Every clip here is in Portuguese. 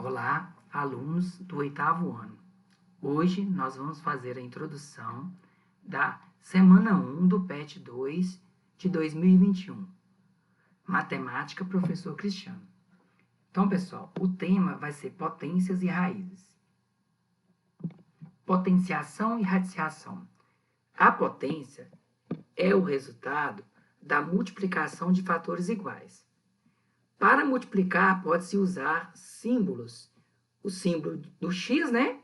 Olá, alunos do 8º ano. Hoje nós vamos fazer a introdução da semana 1 do PET 2 de 2021. Matemática, professor Cristiano. Então, pessoal, o tema vai ser potências e raízes. Potenciação e radiciação. A potência é o resultado da multiplicação de fatores iguais. Para multiplicar, pode-se usar símbolos. O símbolo do x, né?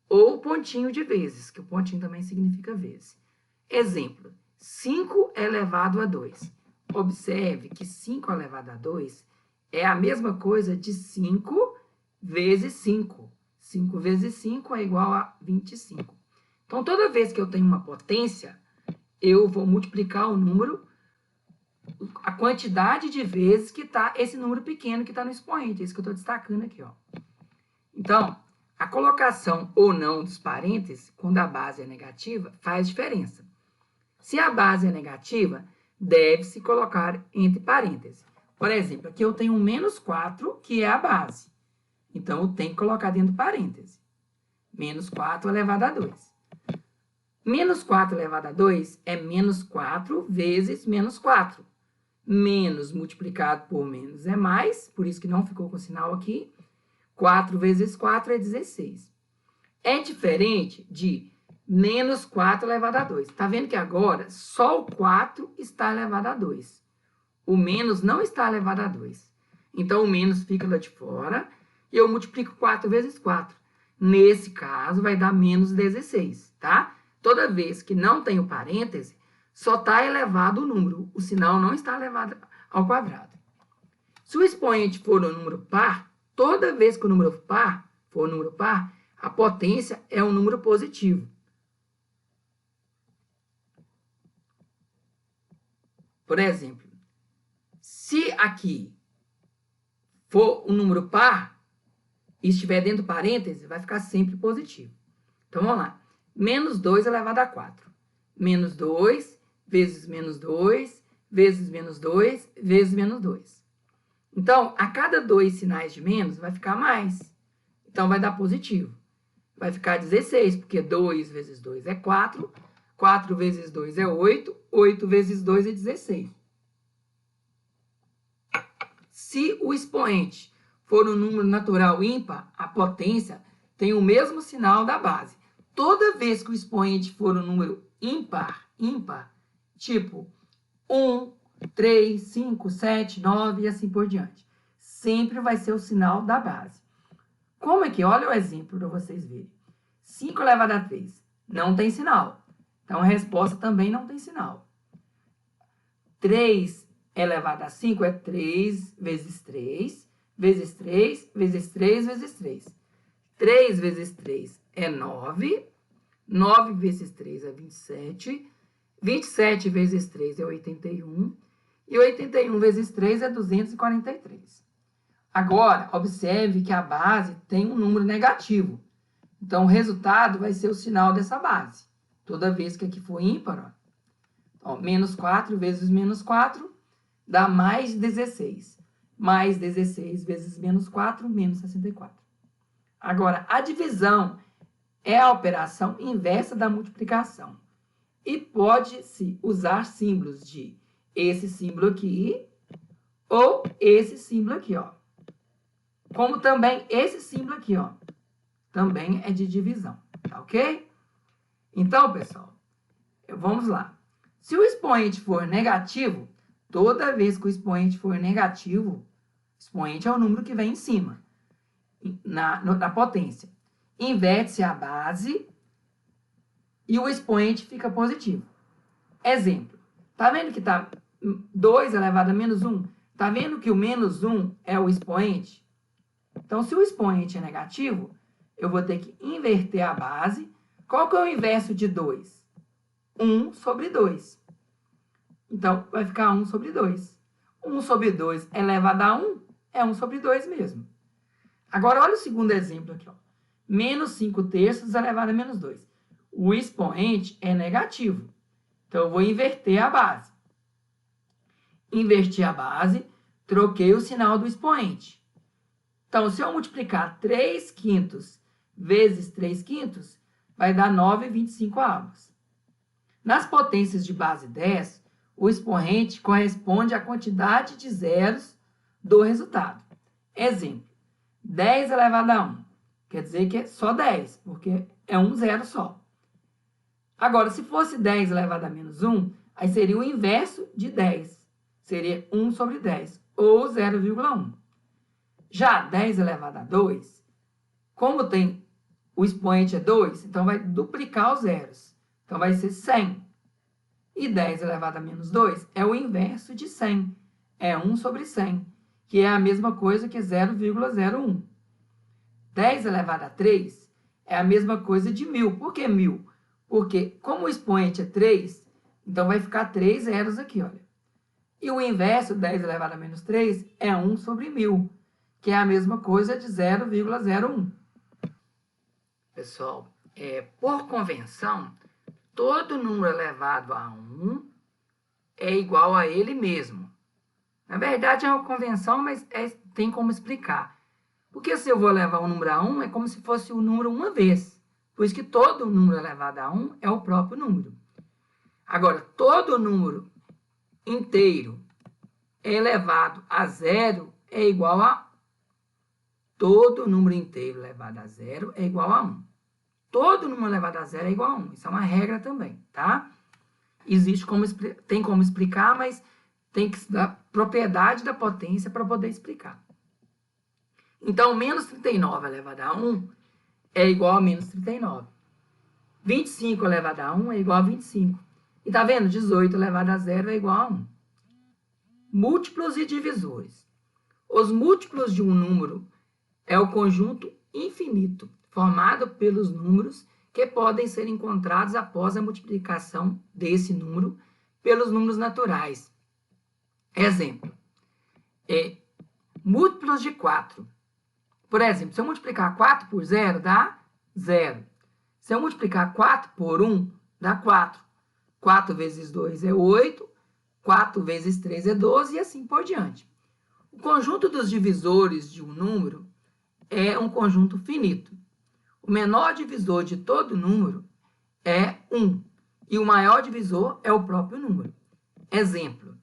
Ou o pontinho de vezes, que o pontinho também significa vezes. Exemplo, 5 elevado a 2. Observe que 5 elevado a 2 é a mesma coisa de 5 vezes 5. 5 vezes 5 é igual a 25. Então, toda vez que eu tenho uma potência, eu vou multiplicar o número, a quantidade de vezes que está esse número pequeno que está no expoente. É isso que eu estou destacando aqui, ó. Então, a colocação ou não dos parênteses, quando a base é negativa, faz diferença. Se a base é negativa, deve-se colocar entre parênteses. Por exemplo, aqui eu tenho um menos 4, que é a base. Então, eu tenho que colocar dentro do parêntese. Menos 4 elevado a 2. Menos 4 elevado a 2 é menos 4 vezes menos 4. Menos multiplicado por menos é mais, por isso que não ficou com sinal aqui. 4 vezes 4 é 16. É diferente de menos 4 elevado a 2. Tá vendo que agora só o 4 está elevado a 2. O menos não está elevado a 2. Então, o menos fica lá de fora e eu multiplico 4 vezes 4. Nesse caso, vai dar menos 16, tá? Toda vez que não tem o parêntese, só está elevado o número. O sinal não está elevado ao quadrado. Se o expoente for um número par, toda vez que o número par for um número par, a potência é um número positivo. Por exemplo, se aqui for um número par e estiver dentro do parêntese, vai ficar sempre positivo. Então, vamos lá. Menos 2 elevado a 4. Menos 2 vezes menos 2 vezes menos 2 vezes menos 2. Então, a cada 2 sinais de menos, vai ficar mais. Então, vai dar positivo. Vai ficar 16, porque 2 vezes 2 é 4. 4 vezes 2 é 8. 8 vezes 2 é 16. Se o expoente for um número natural ímpar, a potência tem o mesmo sinal da base. Toda vez que o expoente for um número ímpar, tipo 1, 3, 5, 7, 9 e assim por diante, sempre vai ser o sinal da base. Como é que? Olha o exemplo para vocês verem. 5 elevado a 3 não tem sinal. Então, a resposta também não tem sinal. 3 elevado a 5 é 3 vezes 3, vezes 3, vezes 3, vezes 3. 3 vezes 3 é 9. 9 vezes 3 é 27. 27 vezes 3 é 81. E 81 vezes 3 é 243. Agora, observe que a base tem um número negativo. Então, o resultado vai ser o sinal dessa base. Toda vez que aqui for ímpar, ó, menos 4 vezes menos 4 dá mais 16. Mais 16 vezes menos 4, menos 64. Agora, a divisão é a operação inversa da multiplicação. E pode-se usar símbolos de esse símbolo aqui ou esse símbolo aqui, ó. Como também esse símbolo aqui, ó. Também é de divisão, tá ok? Então, pessoal, vamos lá. Se o expoente for negativo, toda vez que o expoente for negativo, expoente é o número que vem em cima, na potência. Inverte-se a base e o expoente fica positivo. Exemplo. Tá vendo que tá 2 elevado a menos 1? Tá vendo que o menos 1 é o expoente? Então, se o expoente é negativo, eu vou ter que inverter a base. Qual que é o inverso de 2? 1 sobre 2. Então, vai ficar 1 sobre 2. 1 sobre 2 elevado a 1 é 1 sobre 2 mesmo. Agora, olha o segundo exemplo aqui, ó. Menos 5 terços elevado a menos 2. O expoente é negativo. Então, eu vou inverter a base. Inverti a base, troquei o sinal do expoente. Então, se eu multiplicar 3/5 vezes 3/5, vai dar 9,25. Nas potências de base 10, o expoente corresponde à quantidade de zeros do resultado. Exemplo, 10 elevado a 1. Quer dizer que é só 10, porque é um zero só. Agora, se fosse 10 elevado a menos 1, aí seria o inverso de 10. Seria 1 sobre 10, ou 0,1. Já 10 elevado a 2, como tem o expoente é 2, então vai duplicar os zeros. Então, vai ser 100. E 10 elevado a menos 2 é o inverso de 100. É 1 sobre 100, que é a mesma coisa que 0,01. 10 elevado a 3 é a mesma coisa de 1000. Por que 1000? Porque, como o expoente é 3, então vai ficar 3 zeros aqui, olha. E o inverso, 10 elevado a menos 3, é 1 sobre 1000, que é a mesma coisa de 0,01. Pessoal, por convenção, todo número elevado a 1 é igual a ele mesmo. Na verdade, é uma convenção, mas tem como explicar. Porque se eu vou levar o número a 1, é como se fosse o número uma vez. Por isso que todo número elevado a 1 é o próprio número. Agora, todo número inteiro elevado a 0 é igual a... Todo número inteiro elevado a 0 é igual a 1. Todo número elevado a 0 é igual a 1. Isso é uma regra também, tá? Tem como explicar, mas tem que dar propriedade da potência para poder explicar. Então, menos 39 elevado a 1 é igual a menos 39. 25 elevado a 1 é igual a 25. E tá vendo? 18 elevado a 0 é igual a 1. Múltiplos e divisores. Os múltiplos de um número é o conjunto infinito, formado pelos números que podem ser encontrados após a multiplicação desse número pelos números naturais. Exemplo, múltiplos de 4. Por exemplo, se eu multiplicar 4 por 0, dá 0. Se eu multiplicar 4 por 1, dá 4. 4 vezes 2 é 8, 4 vezes 3 é 12 e assim por diante. O conjunto dos divisores de um número é um conjunto finito. O menor divisor de todo número é 1, e o maior divisor é o próprio número. Exemplo,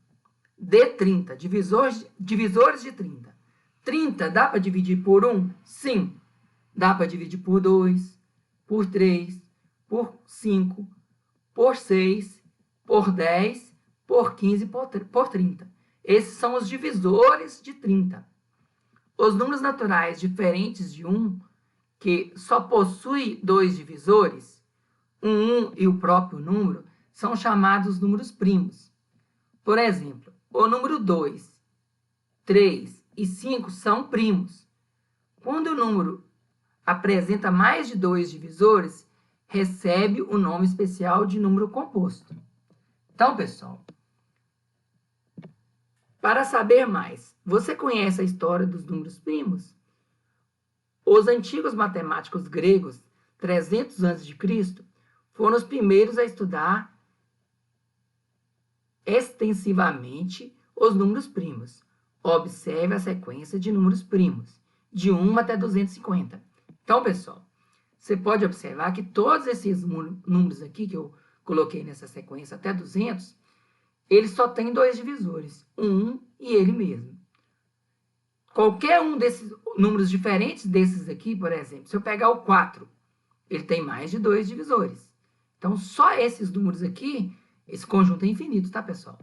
D30, divisores de 30. 30 dá para dividir por 1? Sim. Dá para dividir por 2, por 3, por 5, por 6, por 10, por 15, por 30. Esses são os divisores de 30. Os números naturais diferentes de 1, que só possui 2 divisores, 1 e o próprio número, são chamados números primos. Por exemplo, o número 2, 3 e 5 são primos. Quando o número apresenta mais de 2 divisores, recebe o nome especial de número composto. Então, pessoal, para saber mais, você conhece a história dos números primos? Os antigos matemáticos gregos, 300 a.C., foram os primeiros a estudar extensivamente os números primos. Observe a sequência de números primos, de 1 até 250. Então, pessoal, você pode observar que todos esses números aqui que eu coloquei nessa sequência até 200, eles só têm 2 divisores, 1 e ele mesmo. Qualquer um desses números diferentes desses aqui, por exemplo, se eu pegar o 4, ele tem mais de 2 divisores. Então, só esses números aqui, esse conjunto é infinito, tá, pessoal?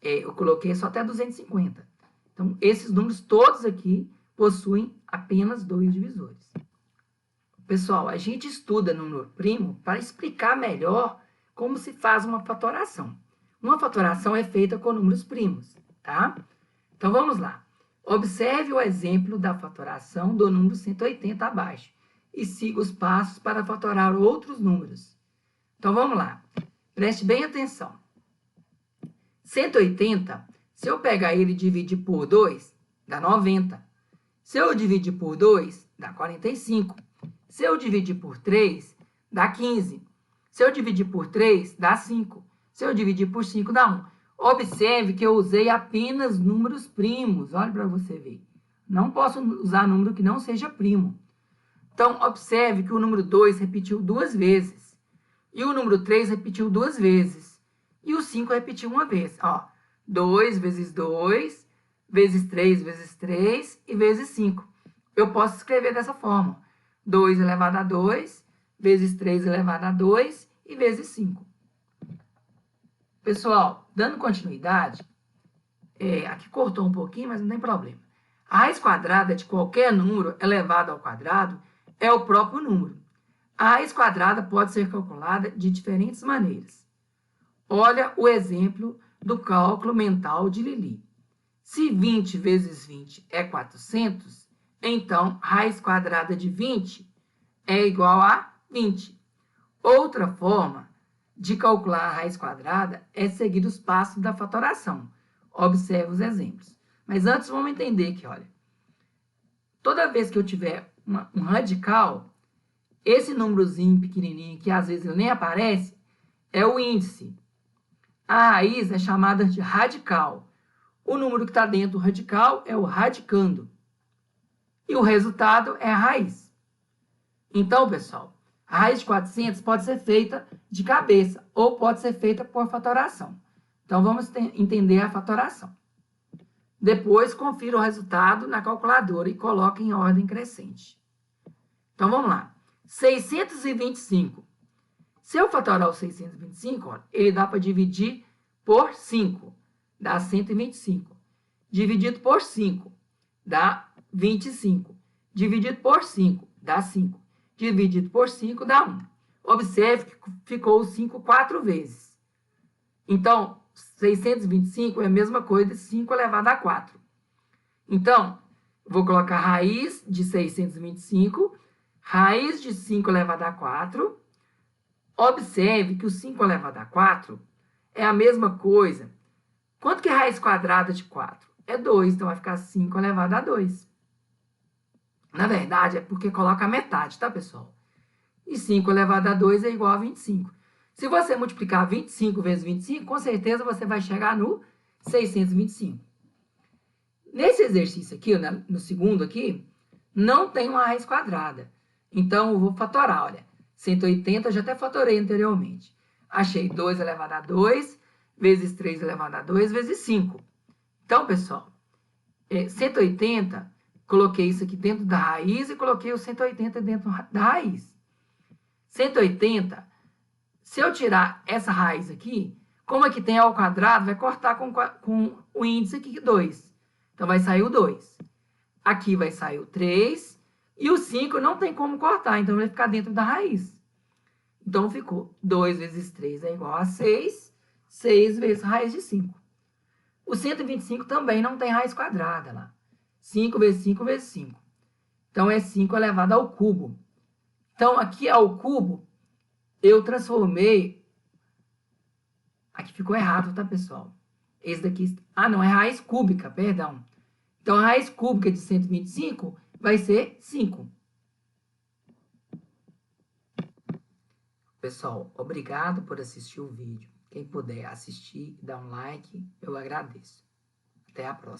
Eu coloquei só até 250. Então, esses números todos aqui possuem apenas 2 divisores. Pessoal, a gente estuda número primo para explicar melhor como se faz uma fatoração. Uma fatoração é feita com números primos, tá? Então, vamos lá. Observe o exemplo da fatoração do número 180 abaixo e siga os passos para fatorar outros números. Então, vamos lá. Preste bem atenção. 180, se eu pegar ele e dividir por 2, dá 90. Se eu dividir por 2, dá 45. Se eu dividir por 3, dá 15. Se eu dividir por 3, dá 5. Se eu dividir por 5, dá 1. Observe que eu usei apenas números primos. Olha para você ver. Não posso usar número que não seja primo. Então, observe que o número 2 repetiu 2 vezes. E o número 3 repetiu 2 vezes. E o 5 repetiu uma vez. Ó, 2 vezes 2, vezes 3 vezes 3 e vezes 5. Eu posso escrever dessa forma. 2 elevado a 2, vezes 3 elevado a 2 e vezes 5. Pessoal, dando continuidade, aqui cortou um pouquinho, mas não tem problema. A raiz quadrada de qualquer número elevado ao quadrado é o próprio número. A raiz quadrada pode ser calculada de diferentes maneiras. Olha o exemplo do cálculo mental de Lili. Se 20 vezes 20 é 400, então raiz quadrada de 20 é igual a 20. Outra forma de calcular a raiz quadrada é seguir os passos da fatoração. Observe os exemplos. Mas antes vamos entender que, olha, toda vez que eu tiver um radical, esse númerozinho pequenininho, que às vezes ele nem aparece, é o índice. A raiz é chamada de radical. O número que está dentro do radical é o radicando. E o resultado é a raiz. Então, pessoal, a raiz de 400 pode ser feita de cabeça ou pode ser feita por fatoração. Então, vamos entender a fatoração. Depois, confira o resultado na calculadora e coloque em ordem crescente. Então, vamos lá. 625. Se eu fatorar o 625, olha, ele dá para dividir por 5, dá 125. Dividido por 5, dá 25. Dividido por 5, dá 5. Dividido por 5, dá 1. Observe que ficou o 5 4 vezes. Então, 625 é a mesma coisa de 5 elevado a 4. Então, vou colocar raiz de 625, raiz de 5 elevado a 4. Observe que o 5 elevado a 4 é a mesma coisa. Quanto que é raiz quadrada de 4? É 2, então vai ficar 5 elevado a 2. Na verdade, é porque coloca a metade, tá, pessoal? E 5 elevado a 2 é igual a 25. Se você multiplicar 25 vezes 25, com certeza você vai chegar no 625. Nesse exercício aqui, no segundo aqui, não tem uma raiz quadrada. Então, eu vou fatorar, olha. 180 eu já até fatorei anteriormente. Achei 2 elevado a 2, vezes 3 elevado a 2, vezes 5. Então, pessoal, 180, coloquei isso aqui dentro da raiz e coloquei o 180 dentro da raiz. 180, se eu tirar essa raiz aqui, como aqui tem ao quadrado, vai cortar com o índice aqui, 2. Então, vai sair o 2. Aqui vai sair o 3. E o 5 não tem como cortar, então vai ficar dentro da raiz. Então, ficou 2 vezes 3 é igual a 6. 6 vezes raiz de 5. O 125 também não tem raiz quadrada lá. 5 vezes 5 vezes 5. Então, é 5 elevado ao cubo. Então, aqui ao cubo, eu transformei... Aqui ficou errado, tá, pessoal? Esse daqui... Ah, não, é raiz cúbica, perdão. Então, a raiz cúbica de 125 vai ser 5. Pessoal, obrigado por assistir o vídeo. Quem puder assistir e dar um like, eu agradeço. Até a próxima.